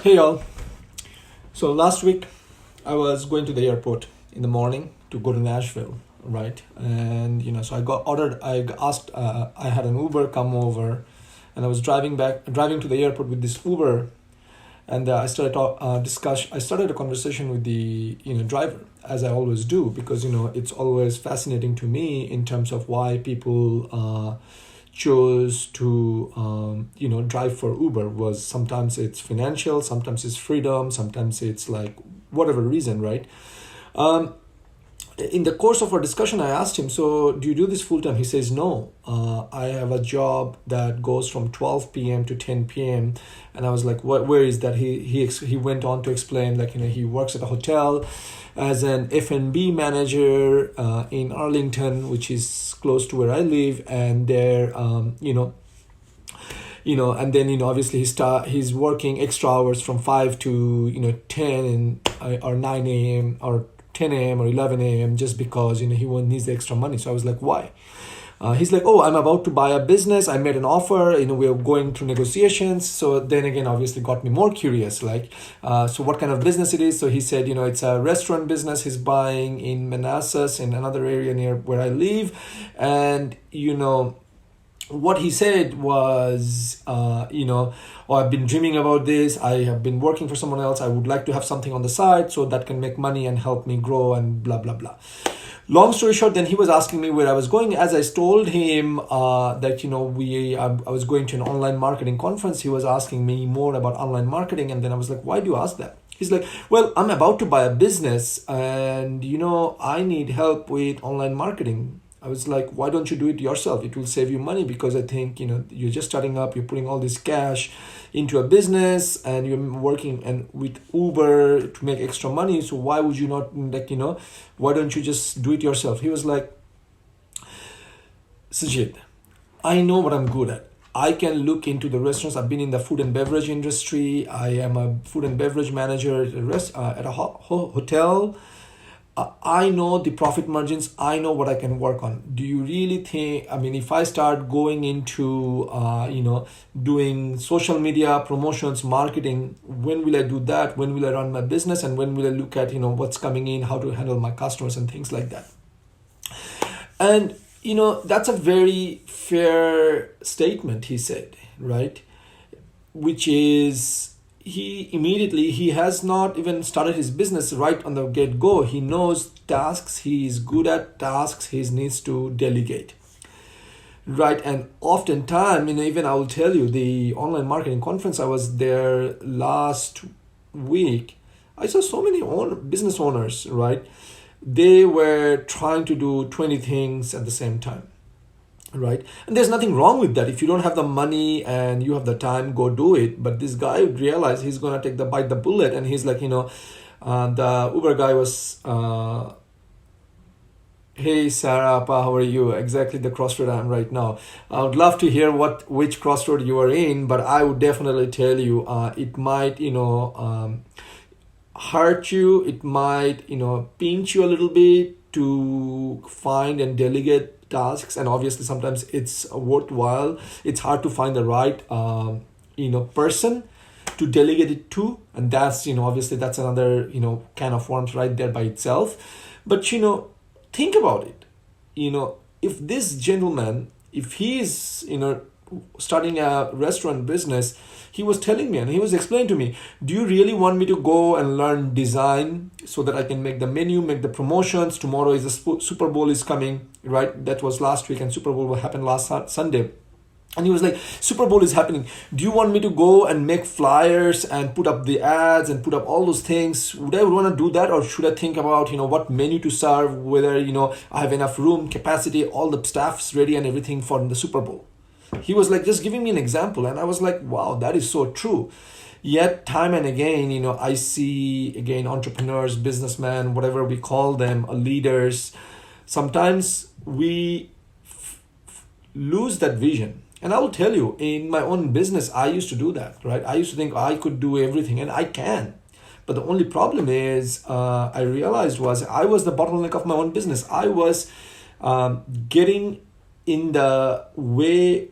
Hey y'all. So last week I was going to the airport in the morning to go to Nashville, right? And so I got ordered. I asked. I had an Uber come over, and I was driving to the airport with this Uber, and I started discuss. I started a conversation with the driver, as I always do, because it's always fascinating to me in terms of why people chose to drive for Uber. Was sometimes it's financial, sometimes it's freedom, sometimes it's like whatever reason, right? um, in the course of our discussion, I asked him, so do you do this full time? He says, no, I have a job that goes from 12 p.m. to 10 p.m. And I was like, what, where is that? He went on to explain, like, he works at a hotel as an F&B manager in Arlington, which is close to where I live. And there, and then obviously he's working extra hours from 5 to 10 or 9 a.m. or 10 a.m. or 11 a.m. just because he needs the extra money. So I was like, why? He's like, oh, I'm about to buy a business. I made an offer. We're going through negotiations. So then again, obviously got me more curious. Like, so what kind of business it is? So he said, it's a restaurant business he's buying in Manassas, in another area near where I live. And, what he said was, oh, I've been dreaming about this. I have been working for someone else. I would like to have something on the side so that can make money and help me grow and blah, blah, blah. Long story short, then he was asking me where I was going. As I told him that, I was going to an online marketing conference, he was asking me more about online marketing. And then I was like, why do you ask that? He's like, well, I'm about to buy a business and, I need help with online marketing. I was like, why don't you do it yourself? It will save you money, because I think, you're just starting up, you're putting all this cash into a business and you're working and with Uber to make extra money. So why would you not, why don't you just do it yourself? He was like, Sajid, I know what I'm good at. I can look into the restaurants. I've been in the food and beverage industry. I am a food and beverage manager at a hotel. I know the profit margins. I know what I can work on. Do you really think, if I start going into, doing social media promotions, marketing, when will I do that? When will I run my business? And when will I look at, what's coming in, how to handle my customers and things like that? And, that's a very fair statement, he said, right? Which is, he has not even started his business right on the get-go. He knows tasks, he is good at tasks, he needs to delegate, right? And oftentimes, even I will tell you, the online marketing conference I was there last week, I saw so many business owners, right? They were trying to do 20 things at the same time, right? And there's nothing wrong with that. If you don't have the money and you have the time, go do it. But this guy realized he's gonna bite the bullet, and he's like, the Uber guy was, hey Sarah, how are you? Exactly the crossroad I'm right now. I would love to hear which crossroad you are in, but I would definitely tell you, it might hurt you. It might pinch you a little bit to find and delegate tasks, and obviously sometimes it's worthwhile. It's hard to find the right person to delegate it to, and that's obviously that's another kind of worms right there by itself. But think about it. If this gentleman, if he is starting a restaurant business, he was telling me and he was explaining to me, do you really want me to go and learn design so that I can make the menu, make the promotions? Tomorrow is the Super Bowl is coming, right? That was last week, and Super Bowl will happen last Sunday. And he was like, Super Bowl is happening. Do you want me to go and make flyers and put up the ads and put up all those things? Would I want to do that? Or should I think about, what menu to serve, whether, I have enough room, capacity, all the staff's ready and everything for the Super Bowl? He was like just giving me an example, and I was like, wow, that is so true. Yet time and again, I see again entrepreneurs, businessmen, whatever we call them, leaders. Sometimes we lose that vision. And I will tell you, in my own business, I used to do that, right? I used to think I could do everything, and I can. But the only problem is, I realized was I was the bottleneck of my own business. I was getting in the way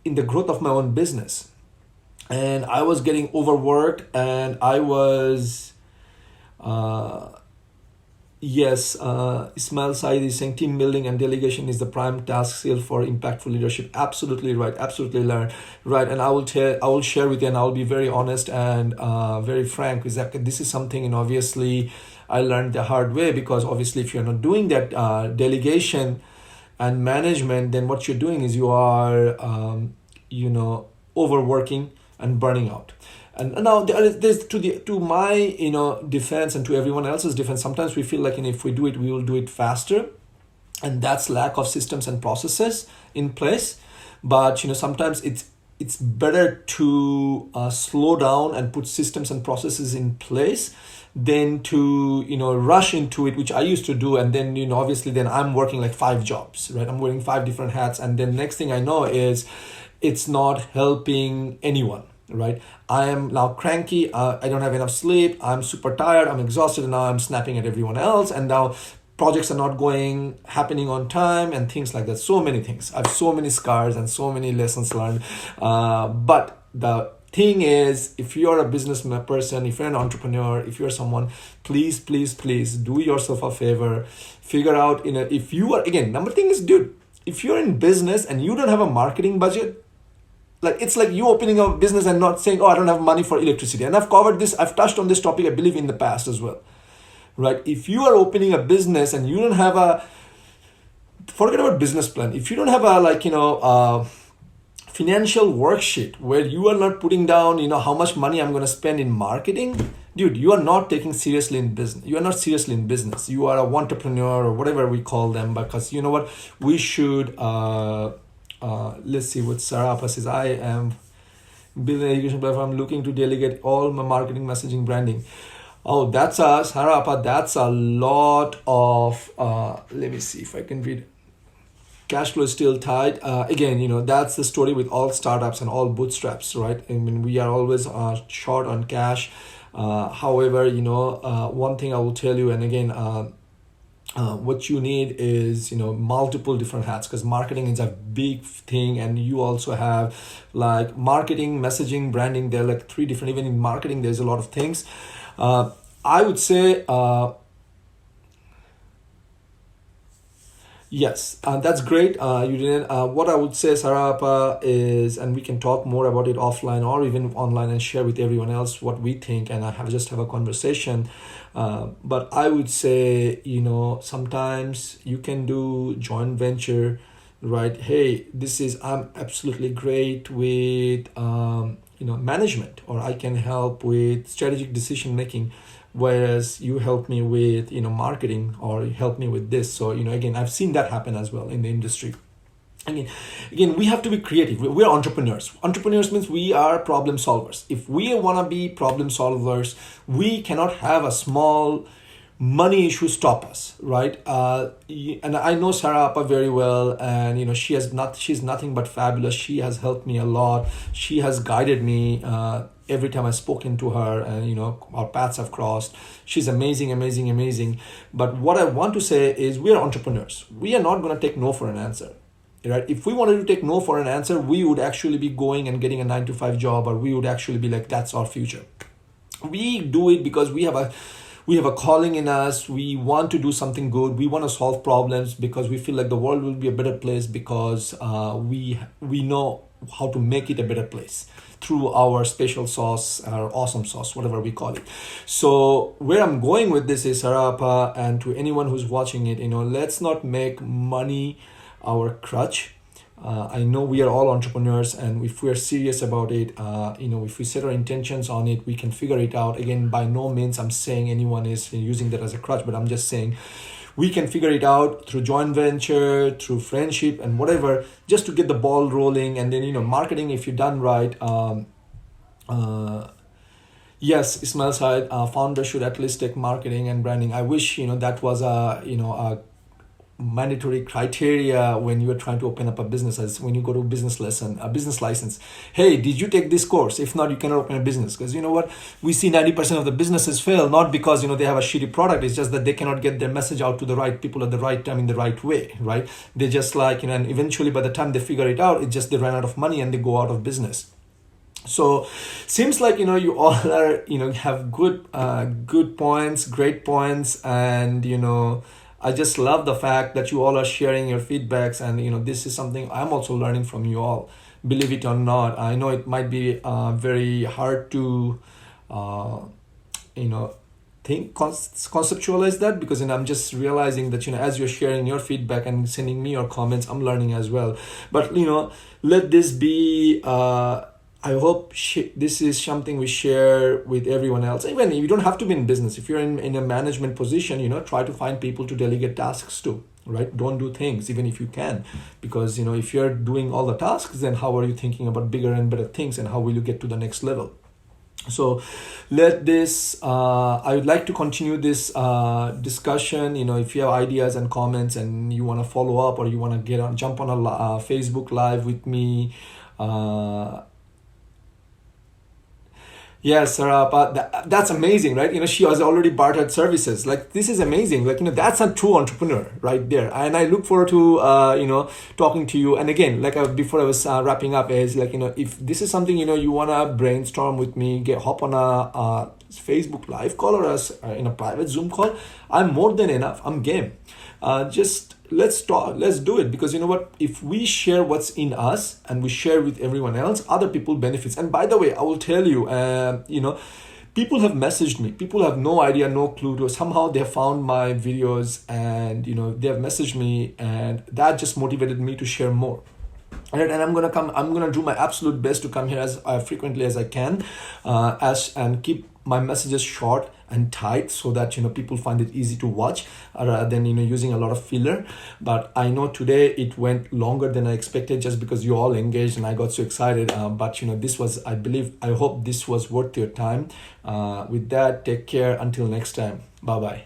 in the growth of my own business. and I was getting overworked, and I was uh, yes, Ismail Said is saying team building and delegation is the prime task skill for impactful leadership. Absolutely right. Absolutely right. And I will share with you, and I will be very honest and very frank. Is that this is something, and obviously, I learned the hard way, because obviously, if you're not doing that delegation and management, then what you're doing is you are, overworking and burning out. And now there's to my defense, and to everyone else's defense, sometimes we feel like, if we do it, we will do it faster, and that's lack of systems and processes in place. But sometimes it's better to slow down and put systems and processes in place than to rush into it, which I used to do. And then obviously then I'm working like 5 jobs, right? I'm wearing 5 different hats, and then next thing I know is it's not helping anyone, right? I am now cranky. I don't have enough sleep. I'm super tired. I'm exhausted. And now I'm snapping at everyone else. And now projects are not happening on time, and things like that. So many things. I have so many scars and so many lessons learned. But the thing is, if you're a business person, if you're an entrepreneur, if you're someone, please, please, please do yourself a favor. Figure out, if you are, again, number thing is, dude, if you're in business and you don't have a marketing budget, like it's like you opening a business and not saying, oh, I don't have money for electricity. And I've touched on this topic, I believe, in the past as well, right? If you are opening a business and you don't have forget about business plan. If you don't have a financial worksheet where you are not putting down, how much money I'm going to spend in marketing, dude, you are not taking seriously in business. You are not seriously in business. You are a entrepreneur, or whatever we call them, because you know what? We should, let's see what Sarapa says. I am building an education platform, looking to delegate all my marketing, messaging, branding. Oh, that's us, Sarapa. That's a lot of, let me see if I can read. Cash flow is still tight. Again, that's the story with all startups and all bootstraps, right? I mean, we are always short on cash. However, one thing I will tell you, and again, what you need is multiple different hats, because marketing is a big thing, and you also have like marketing, messaging, branding. They're like 3 different. Even in marketing, there's a lot of things. I would say. Yes, that's great. You didn't. What I would say, Sarapa, is, and we can talk more about it offline or even online and share with everyone else what we think, and just have a conversation. But I would say, sometimes you can do joint venture, right? Hey, I'm absolutely great with management, or I can help with strategic decision making, whereas you help me with marketing, or you help me with this. So again, I've seen that happen as well in the industry. Again, we have to be creative. We're entrepreneurs. Entrepreneurs means we are problem solvers. If we want to be problem solvers, we cannot have a small money issue stop us, right? And I know Sarapa very well, and she's nothing but fabulous. She has helped me a lot. She has guided me every time I've spoken to her, and our paths have crossed. She's amazing, amazing, amazing. But what I want to say is, we are entrepreneurs. We are not going to take no for an answer, right? If we wanted to take no for an answer, we would actually be going and getting a 9-to-5 job, or we would actually be like, that's our future. We do it because we have a calling in us. We want to do something good. We want to solve problems because we feel like the world will be a better place, because we know how to make it a better place through our special sauce, our awesome sauce, whatever we call it. So where I'm going with this is, Sarapa, and to anyone who's watching it, let's not make money our crutch. I know we are all entrepreneurs, and if we are serious about it, if we set our intentions on it, we can figure it out. Again, by no means I'm saying anyone is using that as a crutch, but I'm just saying we can figure it out through joint venture, through friendship, and whatever, just to get the ball rolling. And then marketing, if you're done right. Yes, Ismail Said, founder should at least take marketing and branding. I wish that was a mandatory criteria when you are trying to open up a business, as when you go to a business license. Hey, did you take this course? If not, you cannot open a business. Because you know what, we see 90% of the businesses fail, not because they have a shitty product. It's just that they cannot get their message out to the right people at the right time in the right way, right? They just and eventually by the time they figure it out, it's just they run out of money and they go out of business. So seems like you all are have good points, great points, and I just love the fact that you all are sharing your feedbacks, and this is something I'm also learning from you all. Believe it or not, I know it might be very hard to uh, you know conceptualize that, because I'm just realizing that as you're sharing your feedback and sending me your comments, I'm learning as well. But let this be I hope this is something we share with everyone else. Even you don't have to be in business. If you're in a management position, try to find people to delegate tasks to, right? Don't do things even if you can, because if you're doing all the tasks, then how are you thinking about bigger and better things, and how will you get to the next level? So let this I would like to continue this discussion. If you have ideas and comments and you want to follow up, or you want to jump on a Facebook live with me, yes, Sarah, but that's amazing, right? She has already bartered services. Like, this is amazing. Like, that's a true entrepreneur right there. And I look forward to, talking to you. And again, like before I was wrapping up, is like, if this is something, you want to brainstorm with me, hop on a Facebook live call, or us in a private Zoom call, I'm more than enough. I'm game. Just let's talk, let's do it, because what, if we share what's in us and we share with everyone else, other people benefits. And by the way, I will tell you, people have messaged me, people have no idea, no clue to, somehow they have found my videos, and they have messaged me, and that just motivated me to share more. And I'm gonna do my absolute best to come here as frequently as I can, and keep my messages short and tight, so that people find it easy to watch, rather than using a lot of filler. But I know today it went longer than I expected, just because you all engaged and I got so excited. But this was, I hope this was worth your time. With that, take care until next time. Bye bye.